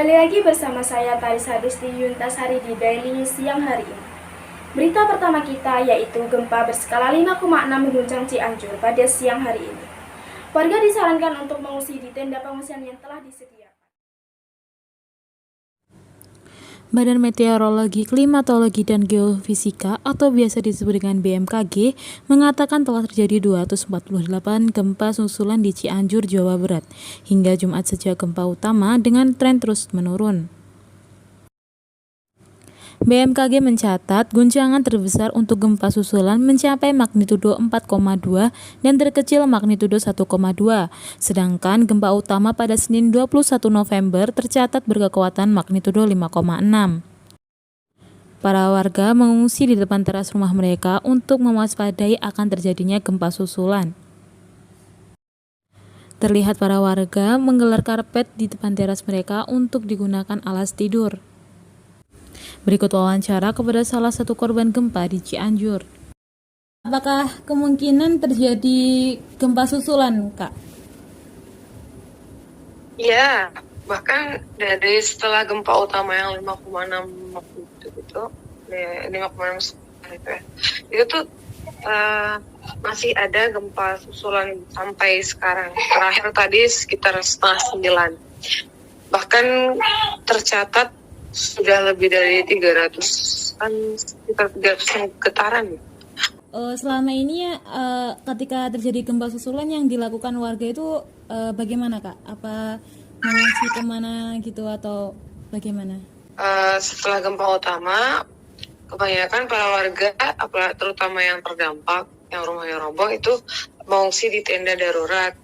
Kembali lagi bersama saya Tarisa Disti Yuntasari di Daily News siang hari ini. Berita pertama kita yaitu gempa berskala 5,6 mengguncang Cianjur pada siang hari ini. Warga disarankan untuk mengungsi di tenda pengungsian yang telah disediakan. Badan Meteorologi, Klimatologi, dan Geofisika atau biasa disebut dengan BMKG mengatakan telah terjadi 248 gempa susulan di Cianjur, Jawa Barat hingga Jumat sejak gempa utama dengan tren terus menurun. BMKG mencatat guncangan terbesar untuk gempa susulan mencapai magnitudo 4,2 dan terkecil magnitudo 1,2. Sedangkan gempa utama pada Senin 21 November tercatat berkekuatan magnitudo 5,6. Para warga mengungsi di depan teras rumah mereka untuk mewaspadai akan terjadinya gempa susulan. Terlihat para warga menggelar karpet di depan teras mereka untuk digunakan alas tidur. Berikut wawancara kepada salah satu korban gempa di Cianjur. Apakah kemungkinan terjadi gempa susulan, Kak? Ya, bahkan dari setelah gempa utama yang 5,6 itu, 5,6 itu ya, itu tuh masih ada gempa susulan sampai sekarang. Terakhir tadi sekitar 8:30. Bahkan tercatat sudah lebih dari 300-an, sekitar 300 getaran. Selama ini ketika terjadi gempa susulan yang dilakukan warga itu bagaimana, Kak? Apa mengungsi kemana gitu atau bagaimana? Setelah gempa utama, kebanyakan para warga, terutama yang terdampak, yang rumahnya roboh itu mengungsi di tenda darurat.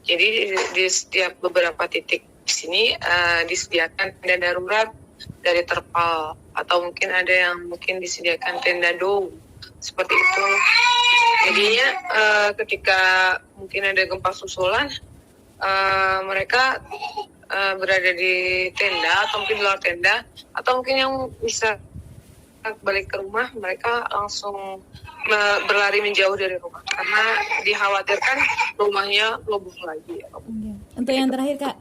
Jadi di setiap beberapa titik di sini disediakan tenda darurat dari terpal, atau mungkin ada yang mungkin disediakan tenda dom seperti itu. Jadinya ketika mungkin ada gempa susulan, mereka berada di tenda atau mungkin di luar tenda, atau mungkin yang bisa balik ke rumah, mereka langsung berlari menjauh dari rumah karena dikhawatirkan rumahnya roboh lagi. Untuk yang terakhir, Kak,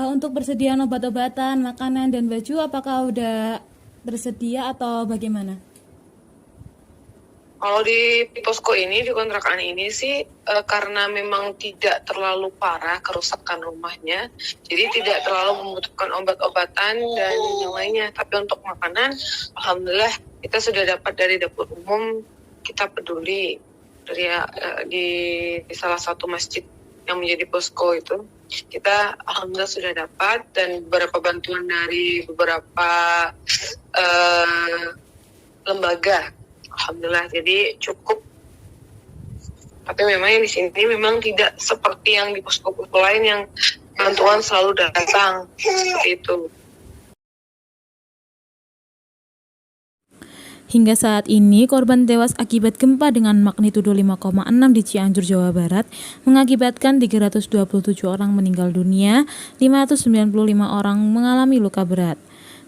untuk persediaan obat-obatan, makanan, dan baju, apakah udah tersedia atau bagaimana? Kalau di posko ini, di kontrakan ini sih, karena memang tidak terlalu parah kerusakan rumahnya, jadi tidak terlalu membutuhkan obat-obatan dan yang lainnya. Tapi untuk makanan, alhamdulillah kita sudah dapat dari dapur umum. Kita peduli dari di salah satu masjid yang menjadi posko itu, kita alhamdulillah sudah dapat, dan beberapa bantuan dari beberapa lembaga, alhamdulillah, jadi cukup. Tapi memang yang di sini memang tidak seperti yang di posko-posko lain yang bantuan selalu datang seperti itu. Hingga saat ini, korban tewas akibat gempa dengan magnitudo 5,6 di Cianjur, Jawa Barat mengakibatkan 327 orang meninggal dunia, 595 orang mengalami luka berat.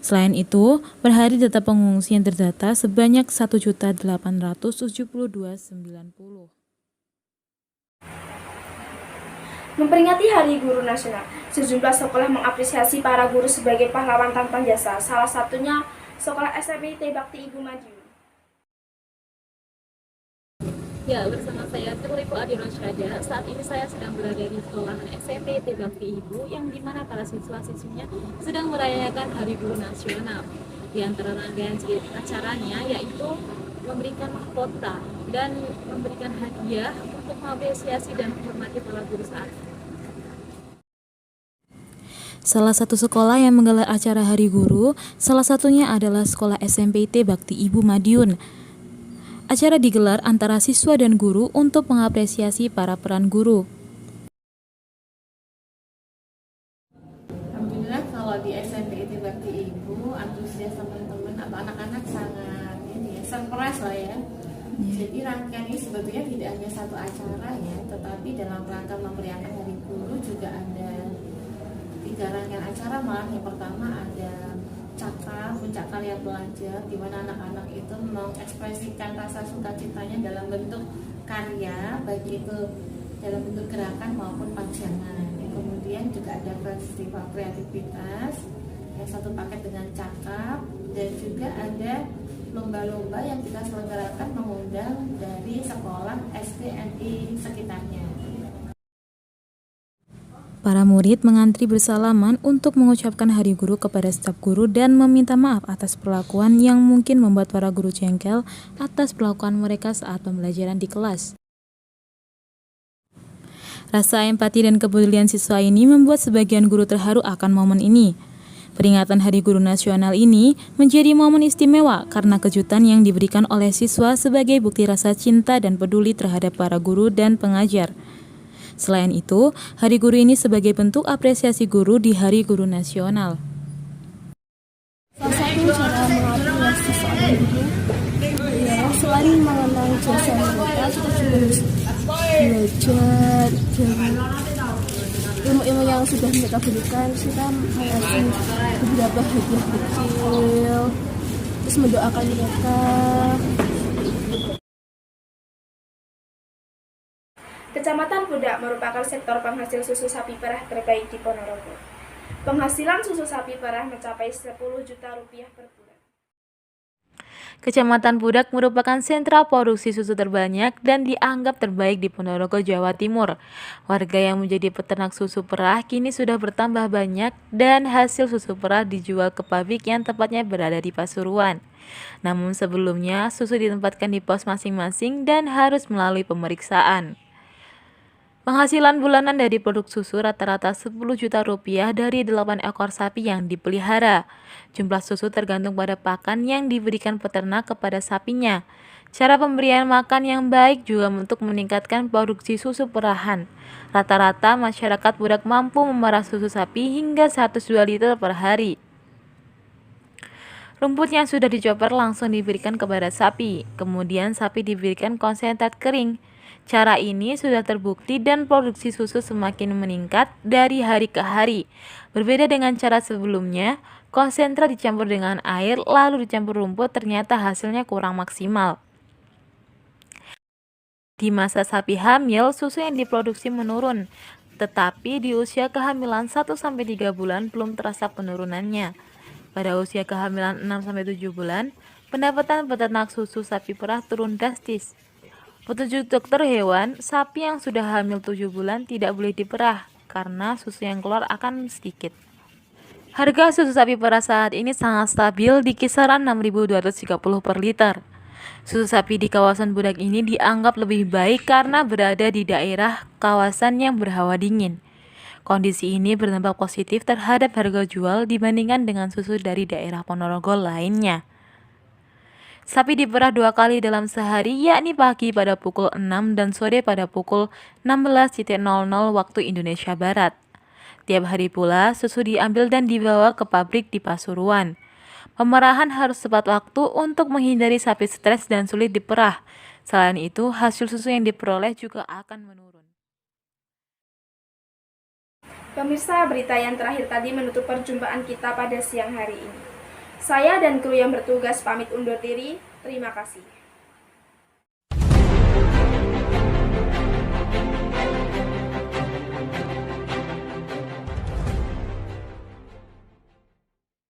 Selain itu, per hari data pengungsian terdata sebanyak 1.872.90. Memperingati Hari Guru Nasional, sejumlah sekolah mengapresiasi para guru sebagai pahlawan tanpa jasa, salah satunya Sekolah SMP IT Bakti Ibu Madiun. Ya, bersama saya Tulipo Adinosyada. Saat ini saya sedang berada di sekolah SMP IT Bakti Ibu, yang dimana para siswa-siswinya sedang merayakan Hari Guru Nasional. Di antara rangkaian acaranya yaitu memberikan mahkota dan memberikan hadiah untuk mengapresiasi dan menghormati para guru saat ini. Salah satu sekolah yang menggelar acara Hari Guru, salah satunya adalah Sekolah SMP IT Bakti Ibu Madiun. Acara digelar antara siswa dan guru untuk mengapresiasi para peran guru. Alhamdulillah, kalau di SMP IT Bakti Ibu, antusias teman-teman atau anak-anak sangat surprise lah ya. Jadi rangkaian ini sebetulnya tidak hanya satu acara ya, tetapi dalam rangka memeriahkan Hari Guru juga ada 3 rangkaian acara. Malah yang pertama ada puncak karya belajar, di mana anak-anak itu mengekspresikan rasa sukacitanya dalam bentuk karya, baik itu dalam bentuk gerakan maupun pajangan. Kemudian juga ada festival kreativitas yang satu paket dengan cakap, dan juga ada lomba-lomba yang kita selenggarakan mengundang dari sekolah STNI sekitarnya. Para murid mengantri bersalaman untuk mengucapkan Hari Guru kepada staf guru dan meminta maaf atas perlakuan yang mungkin membuat para guru jengkel atas perlakuan mereka saat pembelajaran di kelas. Rasa empati dan kepedulian siswa ini membuat sebagian guru terharu akan momen ini. Peringatan Hari Guru Nasional ini menjadi momen istimewa karena kejutan yang diberikan oleh siswa sebagai bukti rasa cinta dan peduli terhadap para guru dan pengajar. Selain itu, Hari Guru ini sebagai bentuk apresiasi guru di Hari Guru Nasional. Salah satu cara mengapresiasi seorang guru ya selain mengenang jasa mereka, kita juga harus belajar dari ilmu-ilmu yang sudah mereka berikan. Kita mengasih beberapa hadiah kecil, terus mendoakan mereka. Kecamatan Pudak merupakan sektor penghasil susu sapi perah terbaik di Ponorogo. Penghasilan susu sapi perah mencapai 10 juta rupiah per bulan. Kecamatan Pudak merupakan sentra produksi susu terbanyak dan dianggap terbaik di Ponorogo, Jawa Timur. Warga yang menjadi peternak susu perah kini sudah bertambah banyak dan hasil susu perah dijual ke pabrik yang tepatnya berada di Pasuruan. Namun sebelumnya susu ditempatkan di pos masing-masing dan harus melalui pemeriksaan. Penghasilan bulanan dari produk susu rata-rata 10 juta rupiah dari 8 ekor sapi yang dipelihara. Jumlah susu tergantung pada pakan yang diberikan peternak kepada sapinya. Cara pemberian makan yang baik juga untuk meningkatkan produksi susu perahan. Rata-rata masyarakat Pudak mampu memerah susu sapi hingga 102 liter per hari. Rumput yang sudah dicopot langsung diberikan kepada sapi, kemudian sapi diberikan konsentrat kering. Cara ini sudah terbukti dan produksi susu semakin meningkat dari hari ke hari. Berbeda dengan cara sebelumnya, konsentrat dicampur dengan air lalu dicampur rumput, ternyata hasilnya kurang maksimal. Di masa sapi hamil, susu yang diproduksi menurun, tetapi di usia kehamilan 1-3 bulan belum terasa penurunannya. Pada usia kehamilan 6-7 bulan, pendapatan peternak susu sapi perah turun drastis. Petunjuk dokter hewan, sapi yang sudah hamil 7 bulan tidak boleh diperah karena susu yang keluar akan sedikit. Harga susu sapi perah saat ini sangat stabil di kisaran 6.230 per liter. Susu sapi di kawasan Pudak ini dianggap lebih baik karena berada di daerah kawasan yang berhawa dingin. Kondisi ini berdampak positif terhadap harga jual dibandingkan dengan susu dari daerah Ponorogo lainnya. Sapi diperah 2 kali dalam sehari, yakni pagi pada pukul 6 dan sore pada pukul 16.00 waktu Indonesia Barat. Tiap hari pula susu diambil dan dibawa ke pabrik di Pasuruan. Pemerahan harus tepat waktu untuk menghindari sapi stres dan sulit diperah. Selain itu, hasil susu yang diperoleh juga akan menurun. Pemirsa, berita yang terakhir tadi menutup perjumpaan kita pada siang hari ini. Saya dan kru yang bertugas pamit undur diri. Terima kasih.